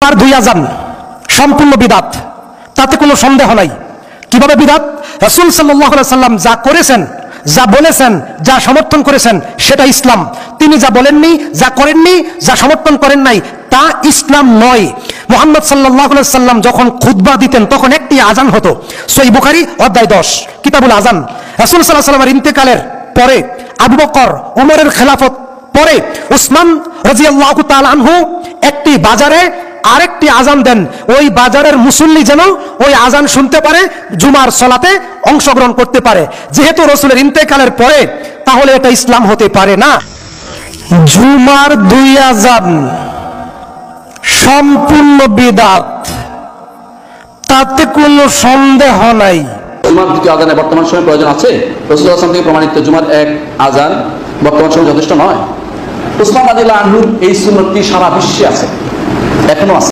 আর দুই আজান সম্পূর্ণ বিদাত, তাতে কোনো সন্দেহ নাই। কিভাবে বিদাত? রাসূল সাল্লাল্লাহু আলাইহি সাল্লাম যা করেছেন, যা বলেছেন, যা সমর্থন করেছেন সেটা ইসলাম। তিনি যা বলেননি, যা করেননি, যা সমর্থন করেন নাই তা ইসলাম নয়। মুহাম্মদ সাল্লাল্লাহু আলাইহি সাল্লাম যখন খুতবা দিতেন তখন একটি আজান হতো। সহিহ বুখারী অধ্যায় 10 কিতাবুল আজান। রাসূল সাল্লাল্লাহু আলাইহি সাল্লামের ইন্তেকালের পরে আবু বকর, ওমরের খেলাফত পরে উসমান রাদিয়াল্লাহু তাআলা আনহু একটি বাজারে আরেকটি আজান দেন, ওই বাজারের মুসল্লি যেন ওই আজান শুনতে পারে, জুমার সালাতে অংশগ্রহণ করতে পারে। যেহেতু রাসূলের ইন্তেকালের পরে, তাহলে এটা ইসলাম হতে পারে না। জুমার দুই আজান সম্পূর্ণ বিদআত, তাতে কোনো সন্দেহ নাই। জুমার দ্বিতীয় আজানে বর্তমান সময়ে প্রয়োজন আছে? রাসূলুল্লাহ সাল্লাল্লাহু আলাইহি ওয়াসাল্লাম থেকে প্রমাণিত জুমার এক আজান বর্তমান সময়ে যথেষ্ট নয়। উসমান রাদিয়াল্লাহু আনহুর এই সুন্নতটি সারা বিশ্বে আছে, এখনো আছে।